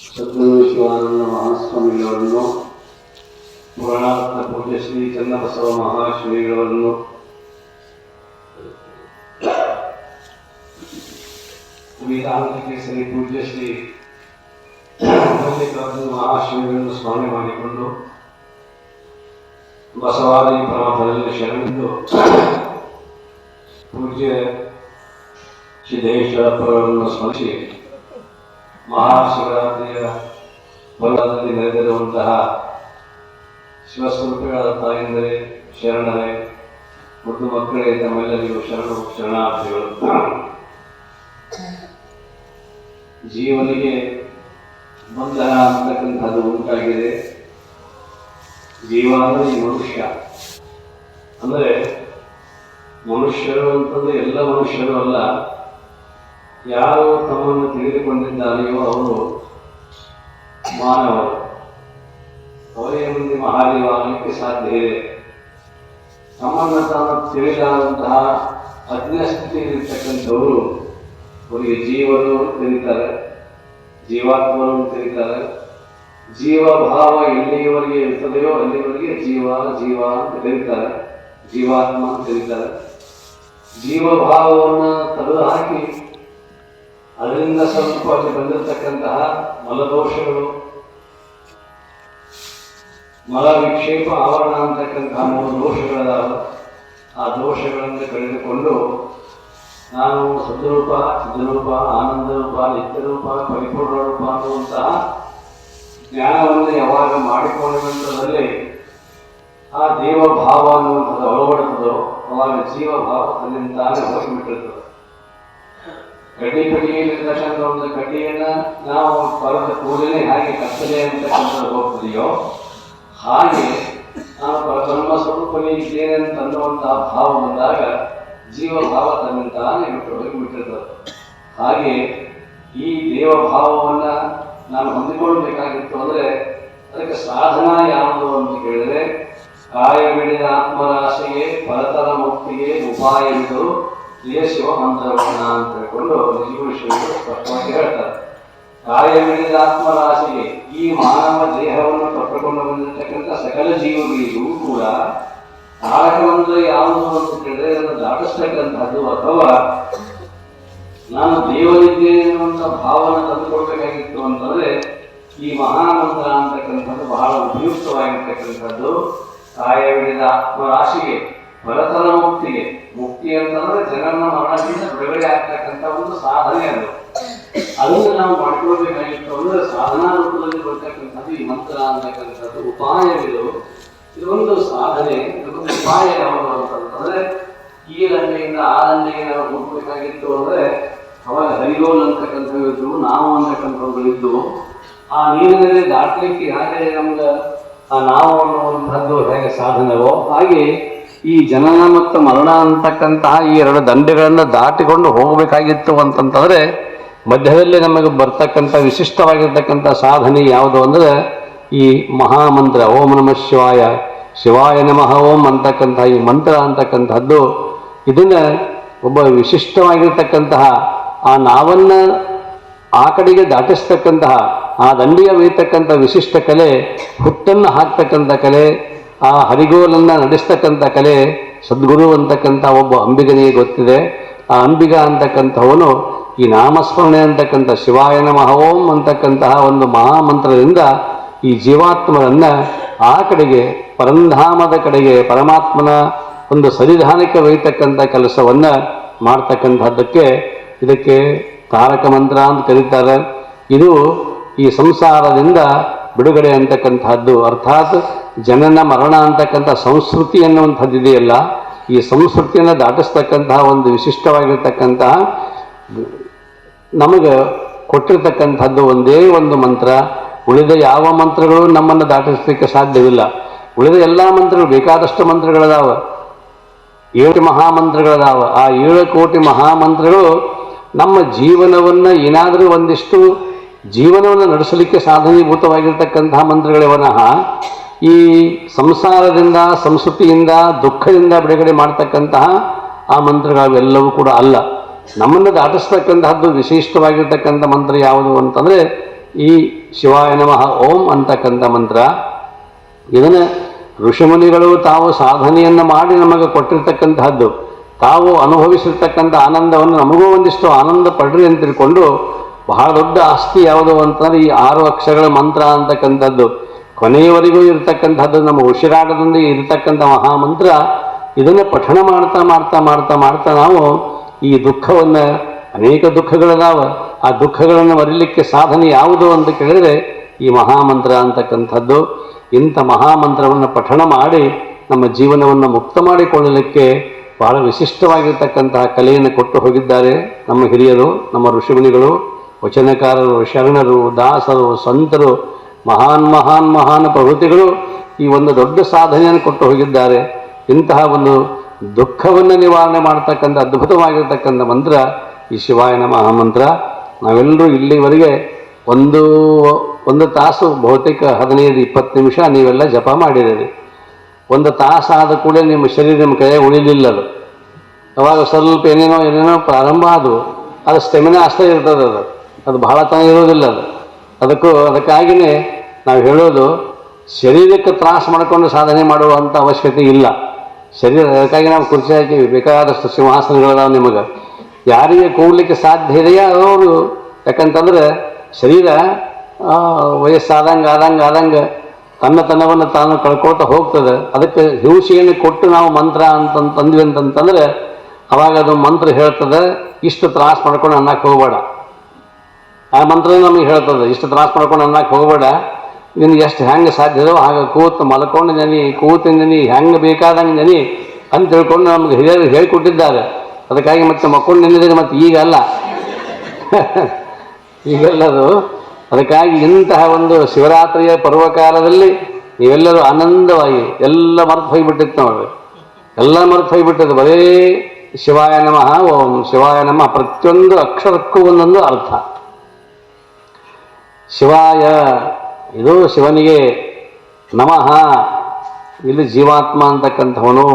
ಸದ್ಗುರು ಶಿವಾನಂದ ಮಹಾಸ್ವಾಮಿಗಳವರನ್ನು, ಪುರಾಣರತ್ನ ಪೂಜ್ಯ ಶ್ರೀ ಚನ್ನಬಸವ ಮಹಾಶ್ರೀಗಳವರನ್ನು, ವೇದಾಂತಕ್ಕೆ ಶ್ರೀ ಪೂಜ್ಯ ಶ್ರೀ ಮಲ್ಲಿಕಾರ್ಜುನ ಮಹಾಶ್ರೀಗಳನ್ನು ಸ್ಮರಣೆ ಮಾಡಿಕೊಂಡು ಬಸವಾದಿ ಪರಮಪದದಲ್ಲಿ ಶರಣೆಂದು ಪೂಜ್ಯ ಸಿದ್ದೇಶ್ವರಪ್ಪರವರನ್ನು ಸ್ಮರಿಸಿ ಮಹಾಶಿವರಾತ್ರಿಯ ಪರ್ವದಲ್ಲಿ ನೆರೆದಿರುವಂತಹ ಶಿವಸ್ವರೂಪಿಗಳ ತಾಯಂದರೆ ಶರಣರೇ ಮುದ್ದು ಮಕ್ಕಳೇ ತಮ್ಮೆಲ್ಲರಿಗೂ ಶರಣಾರ್ಥಿಗಳು. ಜೀವನಿಗೆ ಬಂಧನ ಅಂತಕ್ಕಂಥದ್ದು ಉಂಟಾಗಿದೆ. ಜೀವ ಅಂದರೆ ಈ ಮನುಷ್ಯ ಅಂದರೆ ಮನುಷ್ಯರು ಅಂತಂದ್ರೆ ಎಲ್ಲ ಮನುಷ್ಯರು ಅಲ್ಲ. ಯಾರು ತಮ್ಮನ್ನು ತಿಳಿದುಕೊಂಡಿದ್ದಾರೆಯೋ ಅವರು ಮಾನವರು. ಅವರೇ ಮುಂದೆ ಮಹಾದೇವಾಗಲಿಕ್ಕೆ ಸಾಧ್ಯ ಇದೆ. ತಮ್ಮನ್ನು ತಾನು ತಿಳಿದಾದಂತಹ ಅಜ್ಞಸ್ಥಿತಿಯಲ್ಲಿರ್ತಕ್ಕಂಥವರು ಅವರಿಗೆ ಜೀವರು ತಿಳಿತಾರೆ, ಜೀವಾತ್ಮರು ತಿಳಿತಾರೆ. ಜೀವಭಾವ ಎಲ್ಲಿಯವರೆಗೆ ಇರ್ತದೆಯೋ ಅಲ್ಲಿವರೆಗೆ ಜೀವ ಜೀವ ಅಂತ ಕರೀತಾರೆ, ಜೀವಾತ್ಮ ಅಂತ ಕರೀತಾರೆ. ಜೀವಭಾವವನ್ನು ತೆಗೆದು ಹಾಕಿ ಅದರಿಂದ ಸ್ವಲ್ಪ ಬಂದಿರತಕ್ಕಂತಹ ಮಲದೋಷಗಳು, ಮಲ ವಿಕ್ಷೇಪ ಆವರಣ ಅಂತಕ್ಕಂತಹ 3 ದೋಷಗಳದಾವ. ಆ ದೋಷಗಳನ್ನು ಕಳೆದುಕೊಂಡು ನಾನು ಸದ್ರೂಪ, ಚಿದ್ರೂಪ, ಆನಂದ ರೂಪ, ನಿತ್ಯರೂಪ, ಪರಿಪೂರ್ಣ ರೂಪ ಅನ್ನುವಂತಹ ಜ್ಞಾನವನ್ನು ಯಾವಾಗ ಮಾಡಿಕೊಂಡಂಥದ್ರಲ್ಲಿ ಆ ದೇವಭಾವ ಅನ್ನುವಂಥದ್ದು ಒಳಗಡುತ್ತದೋ ಅವಾಗ ಜೀವಭಾವ ತನ್ನಿಂದಾನೆ ಹೋಗಿಬಿಟ್ಟಿರ್ತದೆ. ಕಡ್ಡಿ ಕಟ್ಟಿಗೆಯಲ್ಲಿರ್ತಕ್ಕಂಥ ಒಂದು ಕಡ್ಡಿಯನ್ನು ನಾವು ಪರದ ಕೂಡಲೇ ಹಾಗೆ ಕತ್ತಲೆ ಅಂತಕ್ಕಂಥದ್ದು ಹೋಗ್ತದೆಯೋ ಹಾಗೆ ನಾನು ಪರಬ್ರಹ್ಮ ಸ್ವರೂಪನೇ ಇದ್ದೇನೆ ಅಂತ ಅನ್ನುವಂತಹ ಭಾವ ಬಂದಾಗ ಜೀವಭಾವ ತನ್ನಿಂದಾನೆ ಹೋಗಿಬಿಟ್ಟಿರ್ತದೆ. ಹಾಗೆ ಈ ದೇವಭಾವವನ್ನು ನಾನು ಹೊಂದಿಕೊಳ್ಳಬೇಕಾಗಿತ್ತು ಅಂದರೆ ಅದಕ್ಕೆ ಸಾಧನ ಯಾವುದು ಅಂತ ಕೇಳಿದರೆ ಕಾಯವಿಡಿದ ಆತ್ಮರಾಶಿಗೆ ಪರತರ ಮುಕ್ತಿಗೆ ಉಪಾಯವಿದು ಶಿವ ಮಂತ್ರವನ್ನ ಅಂತ ಹೇಳ್ಕೊಂಡು ನಿಜಗುರುಶ್ರೀಗಳು ಸ್ಪಷ್ಟವಾಗಿ ಹೇಳ್ತಾರೆ. ಕಾಯವಿಡಿದ ಆತ್ಮರಾಶಿಗೆ ಈ ಮಾನವ ದೇಹವನ್ನು ಪಟ್ಟುಕೊಂಡು ಬಂದಿರತಕ್ಕಂಥ ಸಕಲ ಜೀವಗಳಿಗೂ ಕೂಡ ತಾರಕ ಮಂತ್ರ ಯಾವುದು ಅಂತ ಕೇಳಿದ್ರೆ ಅದನ್ನು ದಾಟಿಸ್ತಕ್ಕಂಥದ್ದು ಅಥವಾ ನಾನು ದೇವರಿದ್ದೇನೆ ಅನ್ನುವಂಥ ಭಾವನೆ ತಂದುಕೊಳ್ಬೇಕಾಗಿತ್ತು ಅಂತಂದ್ರೆ ಈ ಮಹಾಮಂತ್ರ ಅಂತಕ್ಕಂಥದ್ದು ಬಹಳ ಉಪಯುಕ್ತವಾಗಿರ್ತಕ್ಕಂಥದ್ದು. ಕಾಯವಿಡಿದ ಆತ್ಮರಾಶಿಗೆ ಪರತರ ಮುಕ್ತಿಗೆ, ಮುಕ್ತಿ ಅಂತಂದ್ರೆ ಜನರನ್ನ ಮರಣದಿಂದ ಬಿಡುಗಡೆ ಆಗ್ತಕ್ಕಂಥ ಒಂದು ಸಾಧನೆ ಅದು. ಅದನ್ನು ನಾವು ಮಾಡ್ಕೊಳ್ಬೇಕಾಗಿತ್ತು ಅಂದ್ರೆ ಸಾಧನಾ ರೂಪದಲ್ಲಿ ಬರ್ತಕ್ಕಂಥದ್ದು ಈ ಮಂತ್ರ ಅಂತಕ್ಕಂಥದ್ದು. ಉಪಾಯವಿದು ಇದೊಂದು ಸಾಧನೆ, ಇದೊಂದು ಉಪಾಯ ಯಾವುದು ಅಂತಂದ್ರೆ ಈ ದಂಡೆಯಿಂದ ಆ ದಂಡೆಗೆ ನಾವು ಹೋಗ್ಬೇಕಾಗಿತ್ತು ಅಂದ್ರೆ ಅವಾಗ ಹರಿಗೋಲ್ ಅಂತಕ್ಕಂಥವು ಇದ್ದು, ನಾವು ಅಂತಕ್ಕಂಥವುಗಳಿದ್ದು ಆ ನೀರಿನಲ್ಲಿ ದಾಟಲಿಕ್ಕೆ ಹಾಗೆ ನಮ್ಗೆ ಆ ನಾವು ಅನ್ನುವಂಥದ್ದು ಹೇಗೆ ಸಾಧನವೋ ಹಾಗೆ ಈ ಜನನ ಮತ್ತು ಮರಣ ಅಂತಕ್ಕಂತಹ ಈ 2 ದಂಡೆಗಳನ್ನು ದಾಟಿಕೊಂಡು ಹೋಗಬೇಕಾಗಿತ್ತು ಅಂತಂತಂದ್ರೆ ಮಧ್ಯದಲ್ಲಿ ನಮಗೆ ಬರ್ತಕ್ಕಂಥ ವಿಶಿಷ್ಟವಾಗಿರ್ತಕ್ಕಂಥ ಸಾಧನೆ ಯಾವುದು ಅಂದರೆ ಈ ಮಹಾಮಂತ್ರ ಓಂ ನಮಃ ಶಿವಾಯ, ಶಿವಾಯ ನಮಃ ಓಂ ಅಂತಕ್ಕಂಥ ಈ ಮಂತ್ರ ಅಂತಕ್ಕಂಥದ್ದು. ಇದನ್ನ ಒಬ್ಬ ವಿಶಿಷ್ಟವಾಗಿರ್ತಕ್ಕಂತಹ ಆ ನಾವನ್ನ ಆ ಕಡೆಗೆ ದಾಟಿಸ್ತಕ್ಕಂತಹ ಆ ದಂಡಿಗೆ ಒಯ್ಯತಕ್ಕಂಥ ವಿಶಿಷ್ಟ ಕಲೆ, ಹುಟ್ಟನ್ನು ಹಾಕ್ತಕ್ಕಂಥ ಕಲೆ, ಆ ಹರಿಗೋಲನ್ನು ನಡೆಸ್ತಕ್ಕಂಥ ಕಲೆ ಸದ್ಗುರು ಅಂತಕ್ಕಂಥ ಒಬ್ಬ ಅಂಬಿಗನಿಗೆ ಗೊತ್ತಿದೆ. ಆ ಅಂಬಿಗ ಅಂತಕ್ಕಂಥವನು ಈ ನಾಮಸ್ಮರಣೆ ಅಂತಕ್ಕಂಥ ಶಿವಾಯ ನಮಃ ಓಂ ಅಂತಕ್ಕಂತಹ ಒಂದು ಮಹಾಮಂತ್ರದಿಂದ ಈ ಜೀವಾತ್ಮರನ್ನ ಆ ಕಡೆಗೆ ಪರಂಧಾಮದ ಕಡೆಗೆ ಪರಮಾತ್ಮನ ಒಂದು ಸನ್ನಿಧಾನಕ್ಕೆ ಒಯ್ಯತಕ್ಕಂಥ ಕೆಲಸವನ್ನ ಮಾಡ್ತಕ್ಕಂಥದ್ದಕ್ಕೆ ಇದಕ್ಕೆ ತಾರಕ ಮಂತ್ರ ಅಂತ ಕರೀತಾರೆ. ಇದು ಈ ಸಂಸಾರದಿಂದ ಬಿಡುಗಡೆ ಅಂತಕ್ಕಂಥದ್ದು. ಅರ್ಥಾತ್ ಜನನ ಮರಣ ಅಂತಕ್ಕಂಥ ಸಂಸ್ಕೃತಿ ಅನ್ನುವಂಥದ್ದು ಇದೆಯಲ್ಲ, ಈ ಸಂಸ್ಕೃತಿಯನ್ನು ದಾಟಿಸ್ತಕ್ಕಂತಹ ಒಂದು ವಿಶಿಷ್ಟವಾಗಿರ್ತಕ್ಕಂತಹ ನಮಗೆ ಕೊಟ್ಟಿರ್ತಕ್ಕಂಥದ್ದು ಒಂದೇ ಒಂದು ಮಂತ್ರ. ಉಳಿದ ಯಾವ ಮಂತ್ರಗಳು ನಮ್ಮನ್ನು ದಾಟಿಸಲಿಕ್ಕೆ ಸಾಧ್ಯವಿಲ್ಲ. ಉಳಿದ ಎಲ್ಲ ಮಂತ್ರಗಳು ಬೇಕಾದಷ್ಟು ಮಂತ್ರಗಳದಾವ, 7 ಮಹಾಮಂತ್ರಗಳದಾವ. ಆ 7 ಕೋಟಿ ಮಹಾಮಂತ್ರಗಳು ನಮ್ಮ ಜೀವನವನ್ನು ಏನಾದರೂ ಒಂದಿಷ್ಟು ಜೀವನವನ್ನು ನಡೆಸಲಿಕ್ಕೆ ಸಾಧನೀಭೂತವಾಗಿರ್ತಕ್ಕಂತಹ ಮಂತ್ರಗಳವನಃ ಈ ಸಂಸಾರದಿಂದ, ಸಂಸ್ಕೃತಿಯಿಂದ, ದುಃಖದಿಂದ ಬಿಡುಗಡೆ ಮಾಡ್ತಕ್ಕಂತಹ ಆ ಮಂತ್ರಗಳೆಲ್ಲವೂ ಕೂಡ ಅಲ್ಲ. ನಮ್ಮನ್ನು ದಾಟಿಸ್ತಕ್ಕಂತಹದ್ದು ವಿಶಿಷ್ಟವಾಗಿರ್ತಕ್ಕಂಥ ಮಂತ್ರ ಯಾವುದು ಅಂತಂದರೆ ಈ ಶಿವಾಯ ನಮಃ ಓಂ ಅಂತಕ್ಕಂಥ ಮಂತ್ರ. ಇದನ್ನು ಋಷಿಮುನಿಗಳು ತಾವು ಸಾಧನೆಯನ್ನು ಮಾಡಿ ನಮಗೆ ಕೊಟ್ಟಿರ್ತಕ್ಕಂತಹದ್ದು, ತಾವು ಅನುಭವಿಸಿರ್ತಕ್ಕಂಥ ಆನಂದವನ್ನು ನಮಗೂ ಒಂದಿಷ್ಟು ಆನಂದ ಪಡ್ರಿ ಅಂತ ತಿಳ್ಕೊಂಡು ಬಹಳ ದೊಡ್ಡ ಆಸ್ತಿ ಯಾವುದು ಅಂತಂದರೆ ಈ 6 ಅಕ್ಷರಗಳ ಮಂತ್ರ ಅಂತಕ್ಕಂಥದ್ದು. ಕೊನೆಯವರೆಗೂ ಇರತಕ್ಕಂಥದ್ದು ನಮ್ಮ ಉಸಿರಾಟದೊಂದಿಗೆ ಇರತಕ್ಕಂಥ ಮಹಾಮಂತ್ರ. ಇದನ್ನು ಪಠಣ ಮಾಡ್ತಾ ಮಾಡ್ತಾ ಮಾಡ್ತಾ ಮಾಡ್ತಾ ನಾವು ಈ ದುಃಖವನ್ನು, ಅನೇಕ ದುಃಖಗಳಿದಾವ, ಆ ದುಃಖಗಳನ್ನು ಮರಿಲಿಕ್ಕೆ ಸಾಧನೆ ಯಾವುದು ಅಂತ ಕೇಳಿದರೆ ಈ ಮಹಾಮಂತ್ರ ಅಂತಕ್ಕಂಥದ್ದು. ಇಂಥ ಮಹಾಮಂತ್ರವನ್ನು ಪಠಣ ಮಾಡಿ ನಮ್ಮ ಜೀವನವನ್ನು ಮುಕ್ತ ಮಾಡಿಕೊಳ್ಳಲಿಕ್ಕೆ ಬಹಳ ವಿಶಿಷ್ಟವಾಗಿರ್ತಕ್ಕಂತಹ ಕಲೆಯನ್ನು ಕೊಟ್ಟು ಹೋಗಿದ್ದಾರೆ ನಮ್ಮ ಹಿರಿಯರು, ನಮ್ಮ ಋಷಿಮುನಿಗಳು, ವಚನಕಾರರು, ಶರಣರು, ದಾಸರು, ಸಂತರು, ಮಹಾನ್ ಮಹಾನ್ ಮಹಾನ್ ಪ್ರವೃತ್ತಿಗಳು ಈ ಒಂದು ದೊಡ್ಡ ಸಾಧನೆಯನ್ನು ಕೊಟ್ಟು ಹೋಗಿದ್ದಾರೆ. ಇಂತಹ ಒಂದು ದುಃಖವನ್ನು ನಿವಾರಣೆ ಮಾಡ್ತಕ್ಕಂಥ ಅದ್ಭುತವಾಗಿರ್ತಕ್ಕಂಥ ಮಂತ್ರ ಈ ಶಿವಾಯ ನಮಃ ಮಂತ್ರ. ನಾವೆಲ್ಲರೂ ಇಲ್ಲಿವರೆಗೆ ಒಂದು ತಾಸು, ಬಹುತೇಕ 15-20 ನಿಮಿಷ ನೀವೆಲ್ಲ ಜಪ ಮಾಡಿದ್ದೀರಿ. 1 ತಾಸು ಆದ ಕೂಡ ನಿಮ್ಮ ಶರೀರ ನಿಮ್ಮ ಕೈಯಾಗ ಉಳಿಲಿಲ್ಲ. ಅವಾಗ ಸ್ವಲ್ಪ ಏನೇನೋ ಪ್ರಾರಂಭ ಆದವು. ಅದು ಸ್ಟೆಮಿನಾ ಅಷ್ಟೇ ಇರ್ತದೆ, ಅದು ಬಹಳ ತನ ಇರೋದಿಲ್ಲ. ಅದಕ್ಕಾಗಿಯೇ ನಾವು ಹೇಳೋದು, ಶರೀರಕ್ಕೆ ತ್ರಾಸ ಮಾಡಿಕೊಂಡು ಸಾಧನೆ ಮಾಡುವಂಥ ಅವಶ್ಯಕತೆ ಇಲ್ಲ. ಅದಕ್ಕಾಗಿ ನಾವು ಕುರ್ಚಿ ಹಾಕೀವಿ, ಬೇಕಾದಷ್ಟು ಸಿಂಹಾಸನಗಳದಾವ ನಿಮಗೆ. ಯಾರಿಗೆ ಕೂಡಲಿಕ್ಕೆ ಸಾಧ್ಯ ಇದೆಯೋ ಅವರು, ಯಾಕಂತಂದ್ರೆ ಶರೀರ ವಯಸ್ಸಾದಂಗೆ ತನ್ನತನವನ್ನು ತಾನು ಕಳ್ಕೊಳ್ತಾ ಹೋಗ್ತದೆ. ಅದಕ್ಕೆ ಹಿಂಸೆಯನ್ನು ಕೊಟ್ಟು ನಾವು ಮಂತ್ರ ಅಂತಂದ್ವಿ ಅಂತಂತಂದ್ರೆ ಅವಾಗ ಅದು ಮಂತ್ರ ಹೇಳ್ತದೆ, ಇಷ್ಟು ತ್ರಾಸ ಮಾಡ್ಕೊಂಡು ಅನ್ನಕ್ಕೆ ಹೋಗಬೇಡ. ಆ ಮಂತ್ರ ನಮಗೆ ಹೇಳ್ತದೆ, ಇಷ್ಟು ತ್ರಾಸ ಮಾಡ್ಕೊಂಡು ಅನ್ನಕ್ಕೆ ಹೋಗಬೇಡ, ನಿನಗೆ ಎಷ್ಟು ಹೆಂಗೆ ಸಾಧ್ಯವೋ ಹಾಗೆ ಮಲ್ಕೊಂಡು ಕೂತಿಂದನಿ ಹೆಂಗೆ ಬೇಕಾದಂಗೆ ನೆನಿ ಅಂತ ತಿಳ್ಕೊಂಡು ನಮ್ಗೆ ಹಿರಿಯರು ಹೇಳಿಕೊಟ್ಟಿದ್ದಾರೆ. ಅದಕ್ಕಾಗಿ ಮತ್ತೆ ಮಕ್ಕಳು ನೆನೆದರೆ ಮತ್ತೆ ಈಗಲ್ಲ ಈಗೆಲ್ಲದು. ಅದಕ್ಕಾಗಿ ಇಂತಹ ಒಂದು ಶಿವರಾತ್ರಿಯ ಪರ್ವಕಾಲದಲ್ಲಿ ನೀವೆಲ್ಲರೂ ಆನಂದವಾಗಿ ಎಲ್ಲ ಮರೆತು ಹೋಗಿಬಿಟ್ಟಿತ್ತು ನೋಡ್ರಿ, ಎಲ್ಲ ಮರೆತು ಹೋಗಿಬಿಟ್ಟಿದ್ದು. ಬರೀ ಶಿವಾಯ ನಮಃ ಓಂ ಶಿವಾಯ ನಮಃ, ಪ್ರತಿಯೊಂದು ಅಕ್ಷರಕ್ಕೂ ಒಂದೊಂದು ಅರ್ಥ. ಶಿವಾಯ ಇದು ಶಿವನಿಗೆ, ನಮಃ ಇಲ್ಲಿ ಜೀವಾತ್ಮ ಅಂತಕ್ಕಂಥವನು,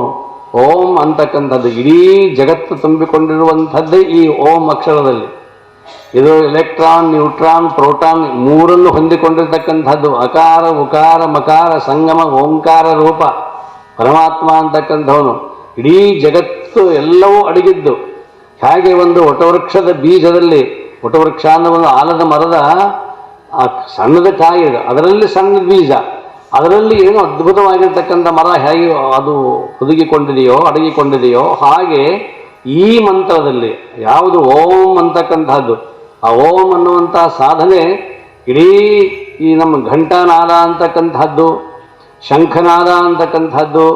ಓಂ ಅಂತಕ್ಕಂಥದ್ದು ಇಡೀ ಜಗತ್ತು ತುಂಬಿಕೊಂಡಿರುವಂಥದ್ದೇ ಈ ಓಂ ಅಕ್ಷರದಲ್ಲಿ. ಇದು ಎಲೆಕ್ಟ್ರಾನ್, ನ್ಯೂಟ್ರಾನ್, ಪ್ರೋಟಾನ್ ಮೂರನ್ನು ಹೊಂದಿಕೊಂಡಿರ್ತಕ್ಕಂಥದ್ದು. ಅಕಾರ, ಉಕಾರ, ಮಕಾರ ಸಂಗಮ ಓಂಕಾರ ರೂಪ ಪರಮಾತ್ಮ ಅಂತಕ್ಕಂಥವನು. ಇಡೀ ಜಗತ್ತು ಎಲ್ಲವೂ ಅಡಗಿದ್ದು. ಹಾಗೆ ಒಂದು ವಟವೃಕ್ಷದ ಬೀಜದಲ್ಲಿ, ವಟವೃಕ್ಷ ಅನ್ನೋ ಒಂದು ಆಲದ ಮರದ ಆ ಸಣ್ಣದ ಕಾಯಿ, ಅದರಲ್ಲಿ ಸಣ್ಣ ಬೀಜ, ಅದರಲ್ಲಿ ಏನು ಅದ್ಭುತವಾಗಿರ್ತಕ್ಕಂಥ ಮರ ಹೇಗೆ ಅದು ಅಡಗಿಕೊಂಡಿದೆಯೋ ಹಾಗೆ ಈ ಮಂತ್ರದಲ್ಲಿ ಯಾವುದು ಓಂ ಅಂತಕ್ಕಂಥದ್ದು, ಆ ಓಂ ಅನ್ನುವಂಥ ಸಾಧನೆ ಇಡೀ ಈ ನಮ್ಮ ಘಂಟಾನಾದ ಅಂತಕ್ಕಂಥದ್ದು, ಶಂಖನಾದ ಅಂತಕ್ಕಂಥದ್ದು,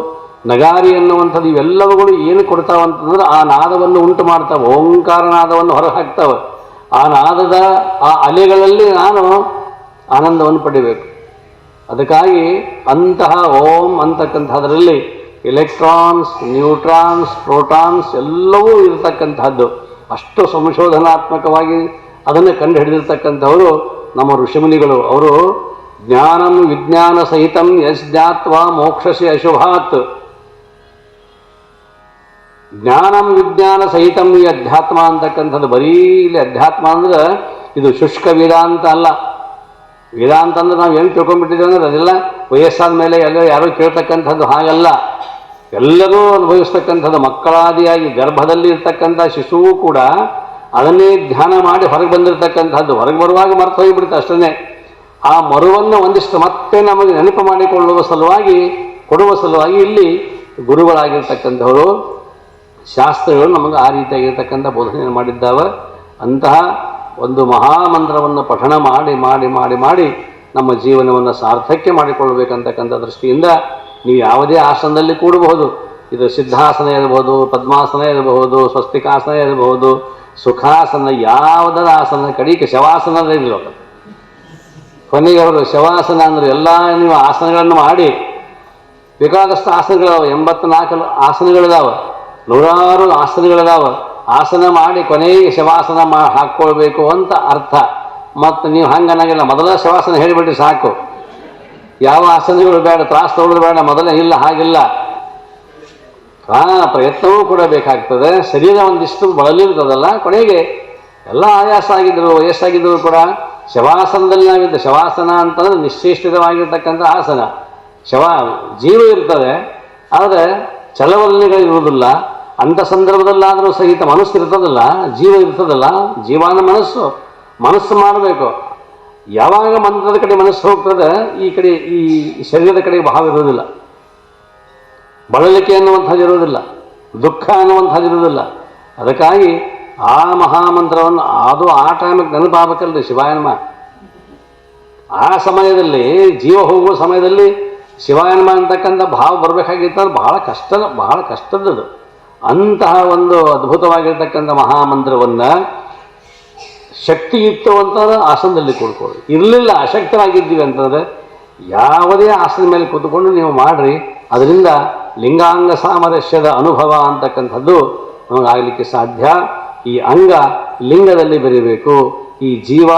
ನಗಾರಿ ಅನ್ನುವಂಥದ್ದು, ಇವೆಲ್ಲವುಗಳು ಏನು ಕೊಡ್ತಾವಂತಂದ್ರೆ ಆ ನಾದವನ್ನು ಉಂಟು ಮಾಡ್ತಾವೆ, ಓಂಕಾರ ನಾದವನ್ನು ಹೊರ ಹಾಕ್ತಾವೆ. ಆ ನಾದದ ಆ ಅಲೆಗಳಲ್ಲಿ ನಾನು ಆನಂದವನ್ನು ಪಡಿಬೇಕು. ಅದಕ್ಕಾಗಿ ಅಂತಹ ಓಂ ಅಂತಕ್ಕಂಥದ್ರಲ್ಲಿ ಎಲೆಕ್ಟ್ರಾನ್ಸ್, ನ್ಯೂಟ್ರಾನ್ಸ್, ಪ್ರೋಟಾನ್ಸ್ ಎಲ್ಲವೂ ಇರತಕ್ಕಂಥದ್ದು. ಅಷ್ಟು ಸಂಶೋಧನಾತ್ಮಕವಾಗಿ ಅದನ್ನು ಕಂಡು ಹಿಡಿದಿರ್ತಕ್ಕಂಥವರು ನಮ್ಮ ಋಷಿಮುನಿಗಳು. ಅವರು ಜ್ಞಾನಂ ವಿಜ್ಞಾನ ಸಹಿತಂ ಯಜ್ಞಾತ್ವ ಮೋಕ್ಷಸಿ ಅಶುಭಾತ್. ಜ್ಞಾನಂ ವಿಜ್ಞಾನ ಸಹಿತಂ ಈ ಅಧ್ಯಾತ್ಮ ಅಂತಕ್ಕಂಥದ್ದು. ಬರೀ ಇಲ್ಲಿ ಅಧ್ಯಾತ್ಮ ಅಂದ್ರೆ ಇದು ಶುಷ್ಕ ವೇದಾಂತ ಅಲ್ಲ. ವೇದಾಂತ ಅಂದ್ರೆ ನಾವು ಏನು ತಿಳ್ಕೊಂಡ್ಬಿಟ್ಟಿದ್ದೇವೆ ಅಂದ್ರೆ ಅದೆಲ್ಲ ವಯಸ್ಸಾದ ಮೇಲೆ ಎಲ್ಲ ಯಾರೂ ಕೇಳ್ತಕ್ಕಂಥದ್ದು ಹಾಗಲ್ಲ. ಎಲ್ಲರೂ ಅನುಭವಿಸ್ತಕ್ಕಂಥದ್ದು. ಮಕ್ಕಳಾದಿಯಾಗಿ ಗರ್ಭದಲ್ಲಿ ಇರ್ತಕ್ಕಂಥ ಶಿಶುವು ಕೂಡ ಅದನ್ನೇ ಧ್ಯಾನ ಮಾಡಿ ಹೊರಗೆ ಬಂದಿರತಕ್ಕಂಥದ್ದು. ಹೊರಗೆ ಬರುವಾಗ ಮರೆತು ಹೋಗಿಬಿಡುತ್ತೆ ಅಷ್ಟೇ. ಆ ಮರುವನ್ನು ಒಂದಿಷ್ಟು ಮತ್ತೆ ನಮಗೆ ನೆನಪು ಮಾಡಿಕೊಳ್ಳುವ ಸಲುವಾಗಿ, ಕೊಡುವ ಸಲುವಾಗಿ ಇಲ್ಲಿ ಗುರುಗಳಾಗಿರ್ತಕ್ಕಂಥವರು, ಶಾಸ್ತ್ರಗಳು ನಮಗೆ ಆ ರೀತಿಯಾಗಿರ್ತಕ್ಕಂಥ ಬೋಧನೆಯನ್ನು ಮಾಡಿದ್ದಾವೆ. ಅಂತಹ ಒಂದು ಮಹಾಮಂತ್ರವನ್ನು ಪಠಣ ಮಾಡಿ ಮಾಡಿ ಮಾಡಿ ಮಾಡಿ ನಮ್ಮ ಜೀವನವನ್ನು ಸಾರ್ಥಕ್ಯ ಮಾಡಿಕೊಳ್ಳಬೇಕಂತಕ್ಕಂಥ ದೃಷ್ಟಿಯಿಂದ ನೀವು ಯಾವುದೇ ಆಸನದಲ್ಲಿ ಕೂಡಬಹುದು. ಇದು ಸಿದ್ಧಾಸನ ಇರಬಹುದು, ಪದ್ಮಾಸನ ಇರಬಹುದು, ಸ್ವಸ್ತಿಕಾಸನ ಇರಬಹುದು, ಸುಖಾಸನ, ಯಾವುದರ ಆಸನ ಕಡೆಗೆ ಶವಾಸನ ಇರಲಿಲ್ಲ. ಕೊನೆಗೆ ಅವರು ಶವಾಸನ ಅಂದರೆ ಎಲ್ಲ ನೀವು ಆಸನಗಳನ್ನು ಮಾಡಿ, ಬೇಕಾದಷ್ಟು ಆಸನಗಳಿದಾವೆ, 84 ಆಸನಗಳಿದಾವೆ, 100 ಆಸನಗಳಿದಾವೆ. ಆಸನ ಮಾಡಿ ಕೊನೆಗೆ ಶವಾಸನ ಹಾಕ್ಕೊಳ್ಬೇಕು ಅಂತ ಅರ್ಥ. ಮತ್ತು ನೀವು ಹಂಗನ್ನಾಗಿಲ್ಲ, ಮೊದಲ ಶವಾಸನ ಹೇಳಿಬಿಟ್ಟು ಸಾಕು, ಯಾವ ಆಸನಗಳು ಬೇಡ, ತ್ರಾಸು ತಗೊಳ್ಳೋದು ಬೇಡ, ಮೊದಲೇ ಇಲ್ಲ, ಹಾಗಿಲ್ಲ. ಪ್ರಯತ್ನವೂ ಕೂಡ ಬೇಕಾಗ್ತದೆ. ಶರೀರ ಒಂದಿಷ್ಟು ಬಳಲಿರ್ತದಲ್ಲ, ಕೊನೆಗೆ ಎಲ್ಲ ಆಯಾಸ ಆಗಿದ್ದರು, ವಯಸ್ಸಾಗಿದ್ದರು ಕೂಡ ಶವಾಸನದಲ್ಲಿ ನಾವಿದ್ದ, ಶವಾಸನ ಅಂತಂದ್ರೆ ನಿಶ್ಚೇಷ್ಟಿತವಾಗಿರ್ತಕ್ಕಂಥ ಆಸನ. ಜೀವ ಇರ್ತದೆ, ಆದರೆ ಚಲವಲನೆಗಳಿರುವುದಿಲ್ಲ. ಅಂಥ ಸಂದರ್ಭದಲ್ಲಾದರೂ ಸಹಿತ ಮನಸ್ಸು ಇರ್ತದಲ್ಲ, ಜೀವ ಇರ್ತದಲ್ಲ, ಜೀವಾನ ಮನಸ್ಸು ಮಾಡಬೇಕು. ಯಾವಾಗ ಮಂತ್ರದ ಕಡೆ ಮನಸ್ಸು ಹೋಗ್ತದೆ, ಈ ಕಡೆ ಈ ಶರೀರದ ಕಡೆ ಭಾವ ಇರುವುದಿಲ್ಲ, ಬಳಲಿಕೆ ಅನ್ನುವಂಥದ್ದು ಇರುವುದಿಲ್ಲ, ದುಃಖ ಅನ್ನುವಂಥದ್ದು ಇರುವುದಿಲ್ಲ. ಅದಕ್ಕಾಗಿ ಆ ಮಹಾಮಂತ್ರವನ್ನು ಅದು ಆ ಟೈಮಿಗೆ ನೆನಪಾಗಬೇಕಲ್ರಿ ಶಿವಾಯ ನಮಃ. ಆ ಸಮಯದಲ್ಲಿ, ಜೀವ ಹೋಗುವ ಸಮಯದಲ್ಲಿ ಶಿವಾಯ ನಮಃ ಅಂತಕ್ಕಂಥ ಭಾವ ಬರಬೇಕಾಗಿತ್ತು. ಬಹಳ ಕಷ್ಟದ್ದು. ಅಂತಹ ಒಂದು ಅದ್ಭುತವಾಗಿರ್ತಕ್ಕಂಥ ಮಹಾಮಂತ್ರವನ್ನು ಶಕ್ತಿ ಇತ್ತು ಅಂತಂದ್ರೆ ಆಸನದಲ್ಲಿ ಕೂಡ್ಕೊಳ್ಳಿ. ಇರಲಿಲ್ಲ, ಅಶಕ್ತರಾಗಿದ್ದೀವಿ ಅಂತಂದರೆ ಯಾವುದೇ ಆಸನದ ಮೇಲೆ ಕೂತ್ಕೊಂಡು ನೀವು ಮಾಡಿರಿ, ಅದರಿಂದ ಲಿಂಗಾಂಗ ಸಾಮರಸ್ಯದ ಅನುಭವ ಅಂತಕ್ಕಂಥದ್ದು ನಮಗಾಗಲಿಕ್ಕೆ ಸಾಧ್ಯ. ಈ ಅಂಗ ಲಿಂಗದಲ್ಲಿ ಬೆರಿಬೇಕು, ಈ ಜೀವ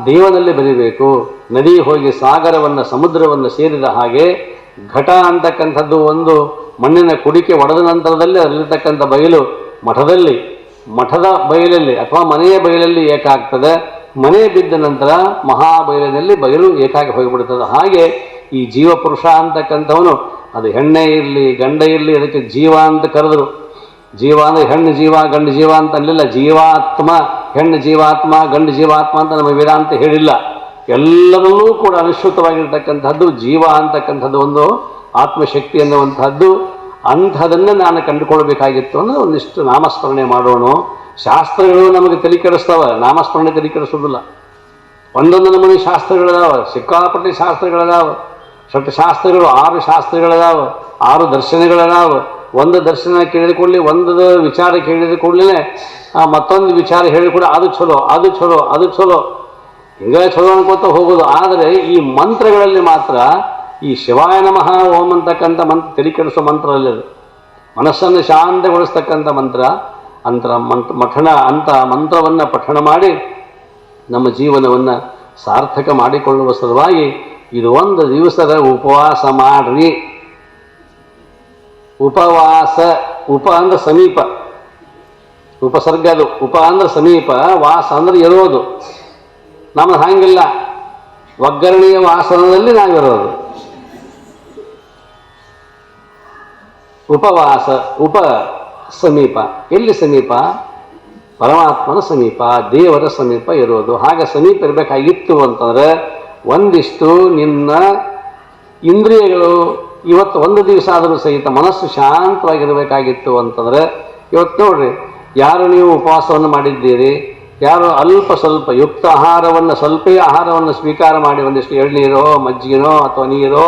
ದೇವದಲ್ಲಿ ಬೆರಿಬೇಕು. ನದಿ ಹೋಗಿ ಸಾಗರವನ್ನು ಸಮುದ್ರವನ್ನು ಸೇರಿದ ಹಾಗೆ ಘಟ ಅಂತಕ್ಕಂಥದ್ದು ಒಂದು ಮಣ್ಣಿನ ಕುಡಿಕೆ ಒಡೆದ ನಂತರದಲ್ಲಿ ಅದರಲ್ಲಿರ್ತಕ್ಕಂಥ ಬಯಲು ಮಠದ ಬಯಲಲ್ಲಿ ಅಥವಾ ಮನೆಯ ಬಯಲಲ್ಲಿ ಏಕಾಗ್ತದೆ. ಮನೆ ಬಿದ್ದ ನಂತರ ಮಹಾಬಯಲಿನಲ್ಲಿ ಬಯಲು ಏಕಾಗಿ ಹೋಗಿಬಿಡ್ತದೆ. ಹಾಗೆ ಈ ಜೀವಪುರುಷ ಅಂತಕ್ಕಂಥವನು, ಅದು ಹೆಣ್ಣೆ ಇರಲಿ ಗಂಡ ಇರಲಿ, ಅದಕ್ಕೆ ಜೀವ ಅಂತ ಕರೆದರು. ಜೀವ ಅಂದರೆ ಹೆಣ್ಣು ಜೀವ ಗಂಡು ಜೀವ ಅಂತ ಅಲ್ಲಿಲ್ಲ. ಜೀವಾತ್ಮ, ಹೆಣ್ಣು ಜೀವಾತ್ಮ ಗಂಡು ಜೀವಾತ್ಮ ಅಂತ ನಮ್ಮ ವೇದಾಂತ ಹೇಳಿಲ್ಲ. ಎಲ್ಲರಲ್ಲೂ ಕೂಡ ಅನುಶ್ರುತವಾಗಿರ್ತಕ್ಕಂಥದ್ದು ಜೀವ ಅಂತಕ್ಕಂಥದ್ದು ಒಂದು ಆತ್ಮಶಕ್ತಿ ಅನ್ನುವಂಥದ್ದು. ಅಂಥದನ್ನು ನಾನು ಕಂಡುಕೊಳ್ಬೇಕಾಗಿತ್ತು ಅಂದರೆ ಒಂದಿಷ್ಟು ನಾಮಸ್ಮರಣೆ ಮಾಡೋಣ. ಶಾಸ್ತ್ರಗಳು ನಮಗೆ ತಲೆ ಕೆಡಿಸ್ತಾವೆ, ನಾಮಸ್ಮರಣೆ ತಲೆ ಕೆಡಿಸೋದಿಲ್ಲ. ಒಂದೊಂದು ನಮೂನಿ ಶಾಸ್ತ್ರಗಳಿದಾವೆ, ಸಿಕ್ಕಾಪಟ್ಟೆ ಶಾಸ್ತ್ರಗಳಿದಾವೆ. ಷಟ್ಶಾಸ್ತ್ರಗಳು 6 ಶಾಸ್ತ್ರಗಳಿದಾವೆ, 6 ದರ್ಶನಗಳಿದಾವೆ. ಒಂದು ದರ್ಶನ ಕೇಳಿದ ಕೂಡಲೇ, ಒಂದು ವಿಚಾರ ಕೇಳಿದ ಕೂಡಲೇ ಮತ್ತೊಂದು ವಿಚಾರ ಹೇಳಿಕೊಡ, ಅದು ಚಲೋ ಹಿಂಗೆ ಚಲೋ ಅನ್ಕೋತ ಹೋಗೋದು. ಆದರೆ ಈ ಮಂತ್ರಗಳಲ್ಲಿ ಮಾತ್ರ ಈ ಶಿವಾಯ ನಮಃ ಓಂ ಅಂತಕ್ಕಂಥ ತಲೆ ಕೆಡಿಸೋ ಮಂತ್ರ ಅಲ್ಲದು. ಮನಸ್ಸನ್ನು ಶಾಂತಗೊಳಿಸ್ತಕ್ಕಂಥ ಮಂತ್ರ. ಅಂಥ ಮಂತ್ರವನ್ನು ಪಠಣ ಮಾಡಿ ನಮ್ಮ ಜೀವನವನ್ನು ಸಾರ್ಥಕ ಮಾಡಿಕೊಳ್ಳುವ ಸಲುವಾಗಿ ಇದು ಒಂದು ದಿವಸದ ಉಪವಾಸ ಮಾಡ್ರಿ. ಉಪವಾಸ, ಉಪ ಅಂದ್ರೆ ಸಮೀಪ, ಉಪಸರ್ಗ ಅದು. ಉಪ ಅಂದ್ರೆ ಸಮೀಪ, ವಾಸ ಅಂದ್ರೆ ಇರೋದು. ನಮ್ಮದು ಹಾಗಿಲ್ಲ, ಒಗ್ಗರಣೆಯ ವಾಸನದಲ್ಲಿ ನಾವಿರೋದು. ಉಪವಾಸ, ಉಪ ಸಮೀಪ. ಎಲ್ಲಿ ಸಮೀಪ? ಪರಮಾತ್ಮನ ಸಮೀಪ, ದೇವರ ಸಮೀಪ ಇರೋದು. ಹಾಗೆ ಸಮೀಪ ಇರಬೇಕಾಗಿತ್ತು ಅಂತಂದರೆ ಒಂದಿಷ್ಟು ನಿನ್ನ ಇಂದ್ರಿಯಗಳು ಇವತ್ತು ಒಂದು ದಿವಸ ಆದರೂ ಸಹಿತ ಮನಸ್ಸು ಶಾಂತವಾಗಿರಬೇಕಾಗಿತ್ತು ಅಂತಂದರೆ, ಇವತ್ತು ನೋಡ್ರಿ, ಯಾರು ನೀವು ಉಪವಾಸವನ್ನು ಮಾಡಿದ್ದೀರಿ, ಯಾರು ಅಲ್ಪ ಸ್ವಲ್ಪ ಯುಕ್ತ ಆಹಾರವನ್ನು, ಸ್ವಲ್ಪೇ ಆಹಾರವನ್ನು ಸ್ವೀಕಾರ ಮಾಡಿ ಒಂದಿಷ್ಟು ಎಳ್ನೀರೋ ಮಜ್ಜಿಗೆನೋ ಅಥವಾ ನೀರೋ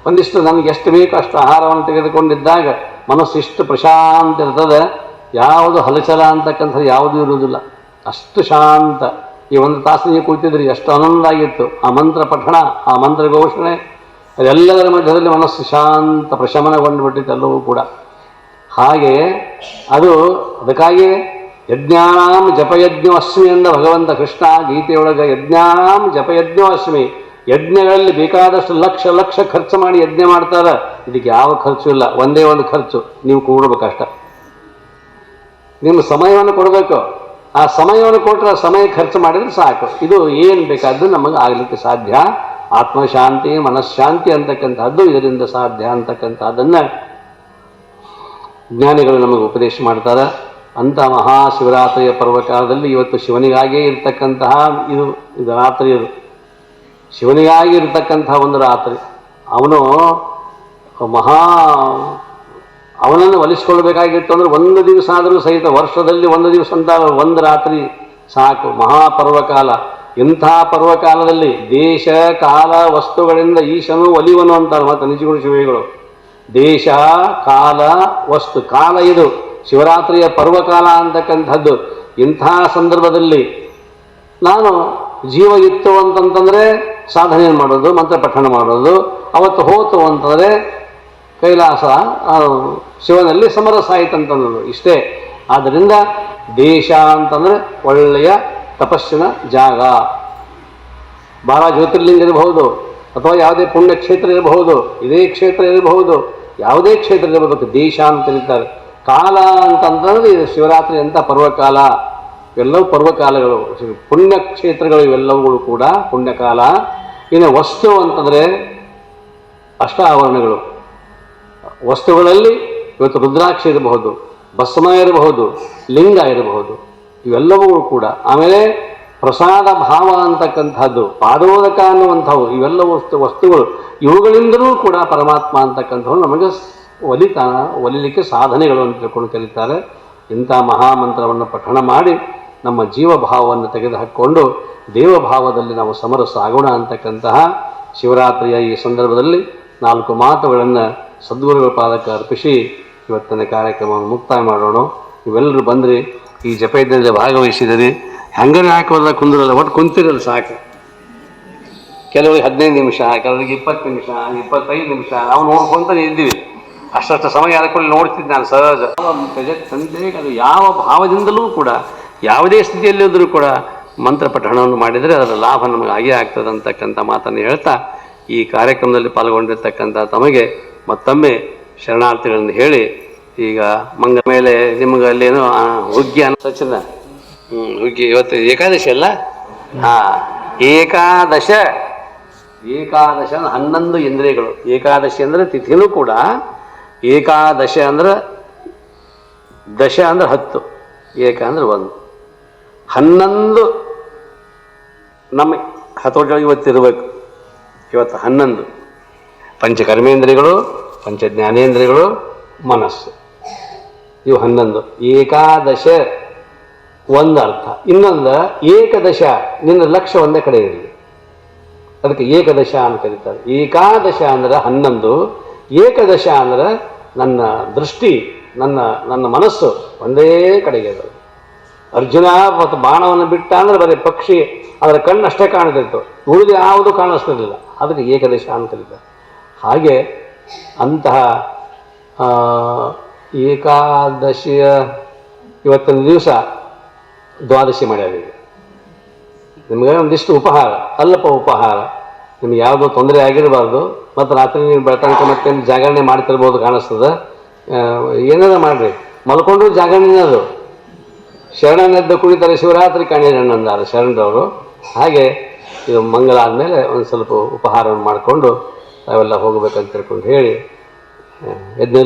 ಒಂದಿಷ್ಟು ನನಗೆ ಎಷ್ಟು ಬೇಕು ಅಷ್ಟು ಆಹಾರವನ್ನು ತೆಗೆದುಕೊಂಡಿದ್ದಾಗ ಮನಸ್ಸು ಇಷ್ಟು ಪ್ರಶಾಂತ ಇರ್ತದೆ. ಯಾವುದು ಹಲಚಲ ಅಂತಕ್ಕಂಥದ್ದು ಯಾವುದೂ ಇರುವುದಿಲ್ಲ, ಅಷ್ಟು ಶಾಂತ. ಈ ಒಂದು ತಾಸು ನೀವು ಕೂತಿದ್ರಿ, ಎಷ್ಟು ಆನಂದ ಆಗಿತ್ತು. ಆ ಮಂತ್ರ ಪಠಣ, ಆ ಮಂತ್ರ ಘೋಷಣೆ, ಅದೆಲ್ಲದರ ಮಧ್ಯದಲ್ಲಿ ಮನಸ್ಸು ಶಾಂತ ಪ್ರಶಮನಗೊಂಡು ಬಿಟ್ಟಿತ್ತು ಎಲ್ಲವೂ ಕೂಡ. ಹಾಗೆ ಅದಕ್ಕಾಗಿ ಯಜ್ಞಾನಾಂ ಜಪಯಜ್ಞೋಸ್ಮಿ ಅಂದ ಭಗವಂತ ಕೃಷ್ಣ ಗೀತೆಯೊಳಗೆ. ಯಜ್ಞಾನಾಂ ಜಪಯಜ್ಞೋಸ್ಮಿ, ಯಜ್ಞಗಳಲ್ಲಿ ಬೇಕಾದಷ್ಟು ಲಕ್ಷ ಖರ್ಚು ಮಾಡಿ ಯಜ್ಞ ಮಾಡ್ತಾರೆ. ಇದಕ್ಕೆ ಯಾವ ಖರ್ಚು ಇಲ್ಲ, ಒಂದೇ ಒಂದು ಖರ್ಚು, ನೀವು ಕೂಡಬೇಕಷ್ಟ. ನಿಮ್ಮ ಸಮಯವನ್ನು ಕೊಡಬೇಕು. ಆ ಸಮಯವನ್ನು ಕೊಟ್ಟರೆ ಸಮಯ ಖರ್ಚು ಮಾಡಿದರೆ ಸಾಕು. ಇದು ಏನು ಬೇಕಾದ್ದು ನಮಗೆ ಆಗಲಿಕ್ಕೆ ಸಾಧ್ಯ. ಆತ್ಮಶಾಂತಿ, ಮನಃಶಾಂತಿ ಅಂತಕ್ಕಂಥದ್ದು ಇದರಿಂದ ಸಾಧ್ಯ ಅಂತಕ್ಕಂಥದ್ದನ್ನು ಜ್ಞಾನಿಗಳು ನಮಗೆ ಉಪದೇಶ ಮಾಡ್ತಾರೆ. ಅಂಥ ಮಹಾಶಿವರಾತ್ರಿಯ ಪರ್ವಕಾಲದಲ್ಲಿ ಇವತ್ತು ಶಿವನಿಗಾಗಿಯೇ ಇರತಕ್ಕಂತಹ ಇದು ರಾತ್ರಿ. ಅದು ಶಿವನಿಗಾಗಿ ಇರತಕ್ಕಂತಹ ಒಂದು ರಾತ್ರಿ. ಅವನನ್ನು ಒಲಿಸ್ಕೊಳ್ಬೇಕಾಗಿತ್ತು ಅಂದರೆ ಒಂದು ದಿವಸ ಆದರೂ ಸಹಿತ, ವರ್ಷದಲ್ಲಿ ಒಂದು ದಿವಸ ಅಂತ ಒಂದು ರಾತ್ರಿ ಸಾಕು. ಮಹಾಪರ್ವಕಾಲ. ಇಂಥ ಪರ್ವಕಾಲದಲ್ಲಿ ದೇಶ ಕಾಲ ವಸ್ತುಗಳಿಂದ ಈಶನು ಒಲಿವನು ಅಂತಾರೆ ಮತ್ತು ನಿಜಗುಣ ಶಿವಿಗಳು. ದೇಶ ಕಾಲ ವಸ್ತು, ಕಾಲ ಇದು ಶಿವರಾತ್ರಿಯ ಪರ್ವಕಾಲ ಅಂತಕ್ಕಂಥದ್ದು. ಇಂಥ ಸಂದರ್ಭದಲ್ಲಿ ನಾನು ಜೀವ ಇತ್ತು ಅಂತಂತಂದರೆ ಸಾಧನೆಯನ್ನು ಮಾಡೋದು, ಮಂತ್ರ ಪಠಣ ಮಾಡೋದು. ಅವತ್ತು ಹೋತು ಅಂತಂದರೆ ಕೈಲಾಸ ಶಿವನಲ್ಲಿ ಸಮರಸ ಆಯ್ತಂತಂದ್ರು. ಇಷ್ಟೇ. ಆದ್ದರಿಂದ ದೇಶ ಅಂತಂದರೆ ಒಳ್ಳೆಯ ತಪಸ್ಸಿನ ಜಾಗ. 12 ಜ್ಯೋತಿರ್ಲಿಂಗ ಇರಬಹುದು, ಅಥವಾ ಯಾವುದೇ ಪುಣ್ಯಕ್ಷೇತ್ರ ಇರಬಹುದು, ಇದೇ ಕ್ಷೇತ್ರ ಇರಬಹುದು, ಯಾವುದೇ ಕ್ಷೇತ್ರ ಇರಬಹುದು. ದೇಶ ಅಂತ ಕರೀತಾರೆ. ಕಾಲ ಅಂತಂತಂದ್ರೆ ಇದು ಶಿವರಾತ್ರಿ ಅಂತ ಪರ್ವಕಾಲ. ಇವೆಲ್ಲವೂ ಪರ್ವಕಾಲಗಳು, ಪುಣ್ಯಕ್ಷೇತ್ರಗಳು, ಇವೆಲ್ಲವುಗಳು ಕೂಡ ಪುಣ್ಯಕಾಲ. ಇನ್ನು ವಸ್ತು ಅಂತಂದರೆ ಅಷ್ಟ ಆವರಣಗಳು. ವಸ್ತುಗಳಲ್ಲಿ ಇವತ್ತು ರುದ್ರಾಕ್ಷಿ ಇರಬಹುದು, ಭಸ್ಮ ಇರಬಹುದು, ಲಿಂಗ ಇರಬಹುದು, ಇವೆಲ್ಲವೂ ಕೂಡ. ಆಮೇಲೆ ಪ್ರಸಾದ ಭಾವ ಅಂತಕ್ಕಂಥದ್ದು, ಪಾದೋದಕ ಅನ್ನುವಂಥವು, ಇವೆಲ್ಲ ವಸ್ತುಗಳು, ಇವುಗಳಿಂದಲೂ ಕೂಡ ಪರಮಾತ್ಮ ಅಂತಕ್ಕಂಥವು ನಮಗೆ ಒಲಿಲಿಕ್ಕೆ ಸಾಧನೆಗಳು ಅಂತ ತಿಳ್ಕೊಂಡು ಕರೀತಾರೆ. ಇಂಥ ಮಹಾಮಂತ್ರವನ್ನು ಪಠಣ ಮಾಡಿ ನಮ್ಮ ಜೀವಭಾವವನ್ನು ತೆಗೆದುಹಾಕ್ಕೊಂಡು ದೇವಭಾವದಲ್ಲಿ ನಾವು ಸಮರಸಾಗೋಣ ಅಂತಕ್ಕಂತಹ ಶಿವರಾತ್ರಿಯ ಈ ಸಂದರ್ಭದಲ್ಲಿ 4 ಮಾತುಗಳನ್ನು ಸದ್ಗುರುಗಳ ಪಾದಕ್ಕೆ ಅರ್ಪಿಸಿ ಇವತ್ತಿನ ಕಾರ್ಯಕ್ರಮವನ್ನು ಮುಕ್ತಾಯ ಮಾಡೋಣ. ಇವೆಲ್ಲರೂ ಬಂದ್ರಿ, ಈ ಜಪಯಜ್ಞದಲ್ಲಿ ಭಾಗವಹಿಸಿದಿರಿ. ಹಂಗನೇ ಹಾಕೋಲ್ಲ, ಕುಂದ್ರಲ್ಲ, ಒಟ್ಟು ಕುಂತಿರಲ್ಲ ಸಾಕು. ಕೆಲವರಿಗೆ 15 ನಿಮಿಷ, ಕೆಲವರಿಗೆ 20 ನಿಮಿಷ, 25 ನಿಮಿಷ ನಾವು ನೋಡ್ಕೊಂತಾನೆ ಇದ್ದೀವಿ. ಅಷ್ಟು ಸಮಯ ಅದಕ್ಕೊಳ್ಳಿ ನೋಡ್ತಿದ್ದೆ ನಾನು ಸಹಜ. ಅದು ಯಾವ ಭಾವದಿಂದಲೂ ಕೂಡ, ಯಾವುದೇ ಸ್ಥಿತಿಯಲ್ಲಿದ್ದರೂ ಕೂಡ ಮಂತ್ರ ಪಠಣವನ್ನು ಮಾಡಿದರೆ ಅದರ ಲಾಭ ನಮಗೆ ಆಗೇ ಆಗ್ತದೆ ಅಂತಕ್ಕಂಥ ಮಾತನ್ನು ಹೇಳ್ತಾ ಈ ಕಾರ್ಯಕ್ರಮದಲ್ಲಿ ಪಾಲ್ಗೊಂಡಿರ್ತಕ್ಕಂಥ ತಮಗೆ ಮತ್ತೊಮ್ಮೆ ಶರಣಾರ್ಥಿಗಳನ್ನು ಹೇಳಿ, ಈಗ ಮಂಗ ಮೇಲೆ ನಿಮಗೆ ಅಲ್ಲೇನೋ ಹುಗ್ಗಿ ಸಚಿನ ಹುಗ್ಗಿ. ಇವತ್ತು ಏಕಾದಶಿ ಅಲ್ಲ? ಏಕಾದಶ 11 ಇಂದ್ರಿಯಗಳು. ಏಕಾದಶಿ ಅಂದರೆ ತಿಥಿನೂ ಕೂಡ. ಏಕಾದಶ ಅಂದ್ರೆ ದಶ ಅಂದ್ರೆ 10, ಏಕ ಅಂದ್ರೆ 1, 11 ನಮ್ಮ ಹತೋಟಿಯೊಳಗೆ ಇವತ್ತಿರಬೇಕು. ಇವತ್ತು 11 ಪಂಚಕರ್ಮೇಂದ್ರಿಯಗಳು, ಪಂಚಜ್ಞಾನೇಂದ್ರಿಯಗಳು, ಮನಸ್ಸು, ಇವು 11. ಏಕಾದಶ ಒಂದು ಅರ್ಥ. ಇನ್ನೊಂದು ಏಕದಶ, ನಿನ್ನ ಲಕ್ಷ್ಯ ಒಂದೇ ಕಡೆ ಇರಲಿ, ಅದಕ್ಕೆ ಏಕದಶ ಅಂತ ಕರೀತಾರೆ. ಏಕಾದಶ ಅಂದ್ರೆ 11, ಏಕದಶ ಅಂದ್ರೆ ನನ್ನ ದೃಷ್ಟಿ, ನನ್ನ ಮನಸ್ಸು ಒಂದೇ ಕಡೆಗೆ ಇರೋದು. ಅರ್ಜುನ ಮತ್ತು ಬಾಣವನ್ನು ಬಿಟ್ಟ ಅಂದರೆ ಬರೀ ಪಕ್ಷಿ, ಅದರ ಕಣ್ಣಷ್ಟೇ ಕಾಣ್ತಿತ್ತು, ಉಳಿದು ಯಾವುದೂ ಕಾಣಿಸ್ತಿರಲಿಲ್ಲ. ಅದಕ್ಕೆ ಏಕದಶ ಅಂತ ಕರೀತಾರೆ. ಹಾಗೆ ಅಂತಹ ಏಕಾದಶಿಯ ಇವತ್ತಿನ ದಿವಸ ದ್ವಾದಶಿ ಮಾಡ್ಯಾರೀಗ. ನಿಮಗೆ ಒಂದಿಷ್ಟು ಉಪಹಾರ, ಅಲ್ಪ ಉಪಹಾರ, ನಿಮ್ಗೆ ಯಾವುದೋ ತೊಂದರೆ ಆಗಿರಬಾರ್ದು. ಮತ್ತು ರಾತ್ರಿ ನೀವು ಬೆಳತನಕ ಮತ್ತೆ ಜಾಗರಣೆ ಮಾಡ್ತಿರ್ಬೋದು ಕಾಣಿಸ್ತದೆ. ಏನಾರ ಮಾಡಿರಿ, ಮಲ್ಕೊಂಡು ಜಾಗರಣೆ ಅದು. ಶರಣನೆದ್ದು ಕುಡಿತಾರೆ ಶಿವರಾತ್ರಿ ಕಾಣಿರಣ್ಣ ಅಂದಾರೆ ಶರಣರವರು. ಹಾಗೆ ಇದು ಮಂಗಲ ಆದಮೇಲೆ ಒಂದು ಸ್ವಲ್ಪ ಉಪಹಾರವನ್ನು ಮಾಡಿಕೊಂಡು ನಾವೆಲ್ಲ ಹೋಗಬೇಕಂತ ತಿಳ್ಕೊಂಡು ಹೇಳಿ ಎದ್ದು